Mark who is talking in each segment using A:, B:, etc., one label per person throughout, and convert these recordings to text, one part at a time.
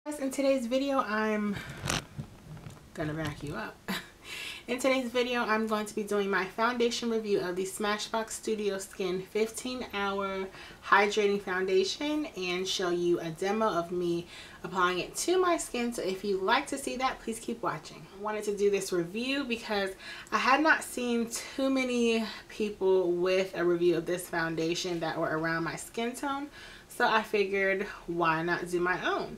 A: In today's video, I'm gonna back you up. In today's video, I'm going to be doing my foundation review of the Smashbox Studio Skin 15-hour hydrating foundation and show you a demo of me applying it to my skin. So if you'd like to see that, please keep watching. I wanted to do this review because I had not seen too many people with a review of this foundation that were around my skin tone. So I figured, why not do my own?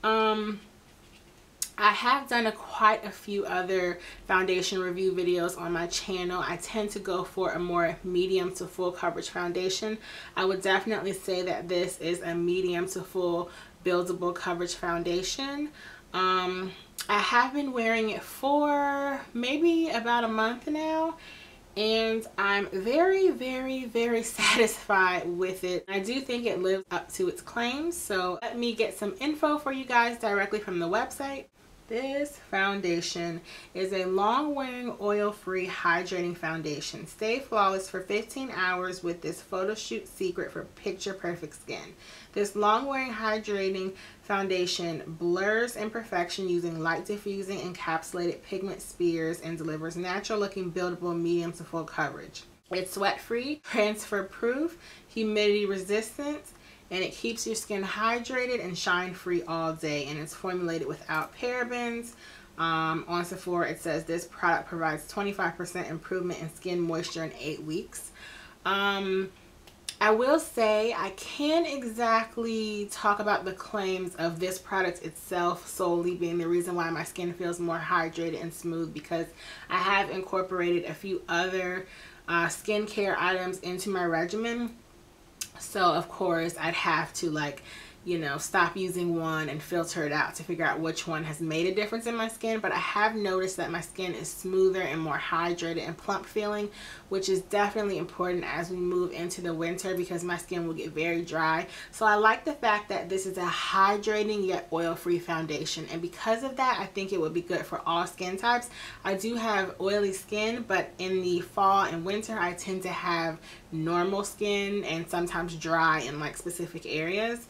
A: I have done quite a few other foundation review videos on my channel. I tend to go for a more medium to full coverage foundation. I would definitely say that this is a medium to full buildable coverage foundation. I have been wearing it for maybe about a month now, and I'm very satisfied with it. I do think it lives up to its claims. So let me get some info for you guys directly from the website. This foundation is a long-wearing, oil-free, hydrating foundation. Stay flawless for 15 hours with this photo shoot secret for picture-perfect skin. This long-wearing, hydrating foundation blurs imperfection using light-diffusing encapsulated pigment spears and delivers natural-looking, buildable, medium to full coverage. It's sweat-free, transfer-proof, humidity-resistant, and it keeps your skin hydrated and shine free all day, and it's formulated without parabens. On Sephora it says this product provides 25% improvement in skin moisture in 8 weeks. I will say I can't exactly talk about the claims of this product itself solely being the reason why my skin feels more hydrated and smooth, because I have incorporated a few other skincare items into my regimen. So of course I'd have to stop using one and filter it out to figure out which one has made a difference in my skin. But I have noticed that my skin is smoother and more hydrated and plump feeling, which is definitely important as we move into the winter because my skin will get very dry. So I like the fact that this is a hydrating yet oil-free foundation, and because of that I think it would be good for all skin types. I do have oily skin, but in the fall and winter I tend to have normal skin and sometimes dry in specific areas.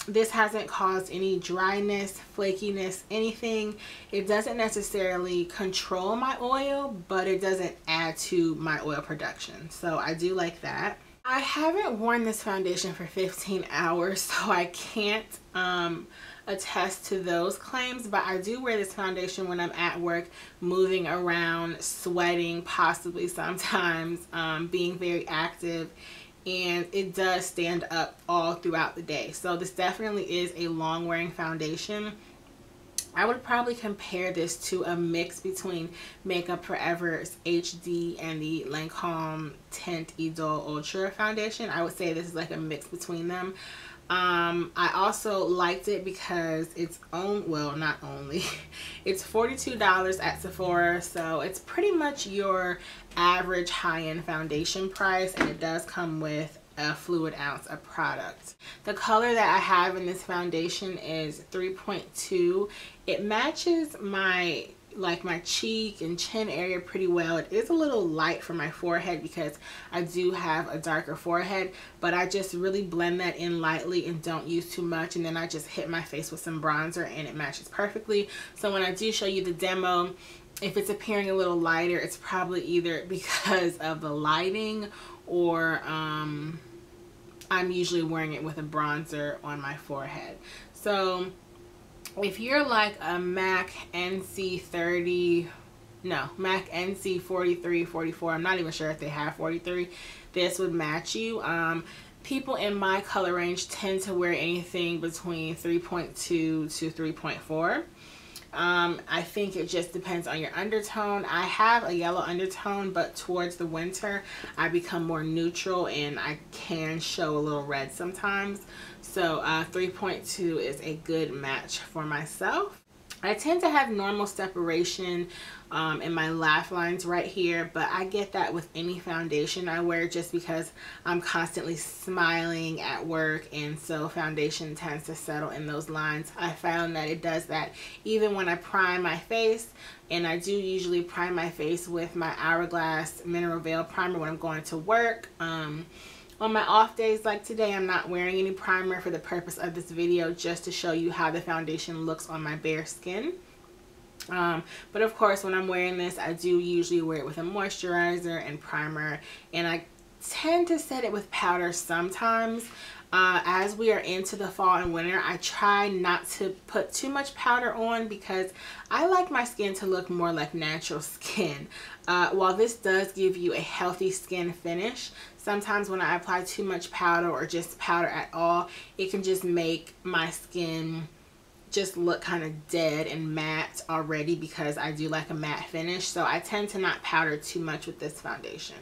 A: This hasn't caused any dryness, flakiness, anything. It doesn't necessarily control my oil, but it doesn't add to my oil production. So I do like that. I haven't worn this foundation for 15 hours, so I can't attest to those claims, but I do wear this foundation when I'm at work, moving around, sweating, possibly sometimes being very active, and it does stand up all throughout the day. So this definitely is a long wearing foundation. I would probably compare this to a mix between Makeup Forever's HD and the Lancome Tint Idole Ultra foundation. I would say this is like a mix between them. I also liked it because it's not only it's $42 at Sephora, so it's pretty much your average high-end foundation price, and it does come with a fluid ounce of product. The color that I have in this foundation is 3.2. It matches my cheek and chin area pretty well. It is a little light for my forehead because I do have a darker forehead, but I just really blend that in lightly and don't use too much, and then I just hit my face with some bronzer and it matches perfectly. So when I do show you the demo, if it's appearing a little lighter, it's probably either because of the lighting or I'm usually wearing it with a bronzer on my forehead. So if you're like a MAC NC 43, 44, I'm not even sure if they have 43, this would match you. People in my color range tend to wear anything between 3.2 to 3.4. I think it just depends on your undertone. I have a yellow undertone, but towards the winter I become more neutral and I can show a little red sometimes. So 3.2 is a good match for myself. I tend to have normal separation in my laugh lines right here, but I get that with any foundation I wear just because I'm constantly smiling at work, and so foundation tends to settle in those lines. I found that it does that even when I prime my face, and I do usually prime my face with my Hourglass Mineral Veil Primer when I'm going to work. On my off days like today, I'm not wearing any primer for the purpose of this video, just to show you how the foundation looks on my bare skin. But of course, when I'm wearing this, I do usually wear it with a moisturizer and primer, and I tend to set it with powder sometimes. As we are into the fall and winter, I try not to put too much powder on because I like my skin to look more like natural skin. While this does give you a healthy skin finish, sometimes when I apply too much powder or just powder at all, it can just make my skin just look kind of dead and matte already, because I do like a matte finish. So I tend to not powder too much with this foundation.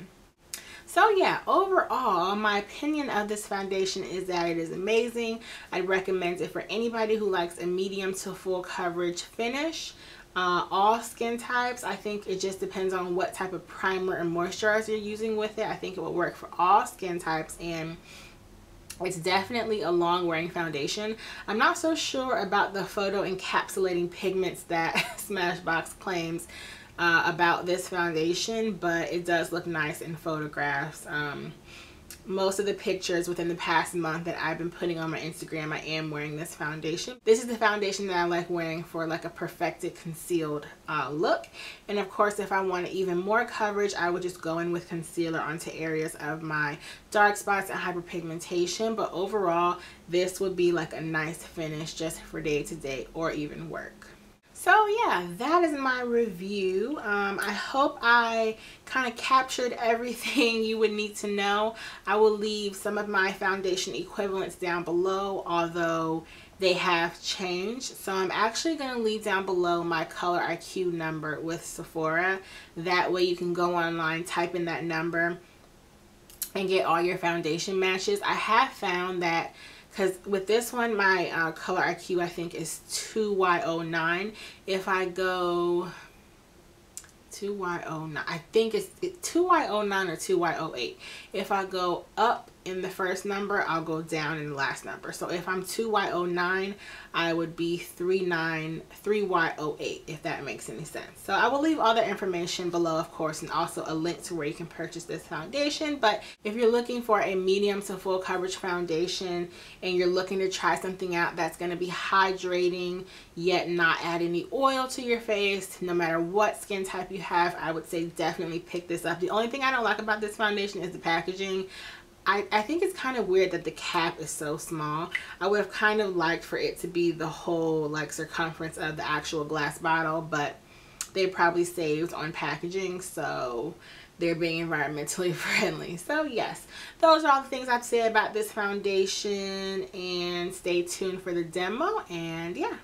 A: So yeah, overall, my opinion of this foundation is that it is amazing. I'd recommend it for anybody who likes a medium to full coverage finish. All skin types. I think it just depends on what type of primer and moisturizer you're using with it. I think it will work for all skin types, and it's definitely a long wearing foundation. I'm not so sure about the photo encapsulating pigments that Smashbox claims about this foundation, but it does look nice in photographs. Most of the pictures within the past month that I've been putting on my Instagram, I am wearing this foundation. This is the foundation that I like wearing for like a perfected concealed look. And of course, if I want even more coverage, I would just go in with concealer onto areas of my dark spots and hyperpigmentation. But overall, this would be like a nice finish just for day to day or even work. So yeah, that is my review. I hope I kind of captured everything you would need to know. I will leave some of my foundation equivalents down below, although they have changed. So I'm actually going to leave down below my color IQ number with Sephora. That way you can go online, type in that number, and get all your foundation matches. I have found that, because with this one, my color IQ I think is 2Y09. If I go 2Y09, I think it's 2Y09 or 2Y08. If I go up in the first number, I'll go down in the last number. So if I'm 2Y09, I would be 3Y08, if that makes any sense. So I will leave all the information below, of course, and also a link to where you can purchase this foundation. But if you're looking for a medium to full coverage foundation and you're looking to try something out that's going to be hydrating yet not add any oil to your face, no matter what skin type you have, I would say definitely pick this up. The only thing I don't like about this foundation is the packaging. I think it's kind of weird that the cap is so small. I would have kind of liked for it to be the whole like circumference of the actual glass bottle, but they probably saved on packaging, so they're being environmentally friendly. So yes, those are all the things I've said about this foundation, and stay tuned for the demo, and yeah.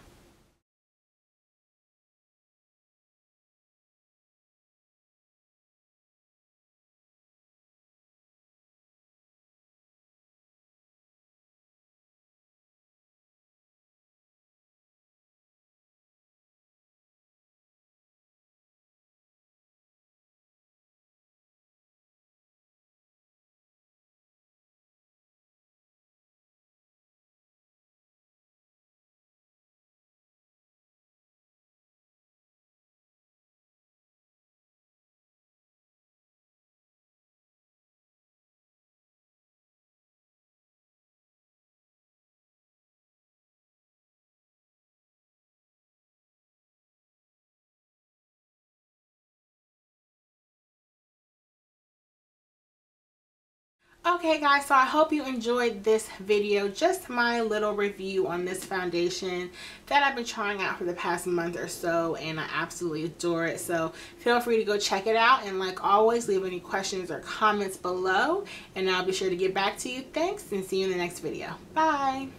A: Okay guys, so I hope you enjoyed this video, just my little review on this foundation that I've been trying out for the past month or so, and I absolutely adore it. So feel free to go check it out, and like always, leave any questions or comments below and I'll be sure to get back to you. Thanks, and see you in the next video. Bye.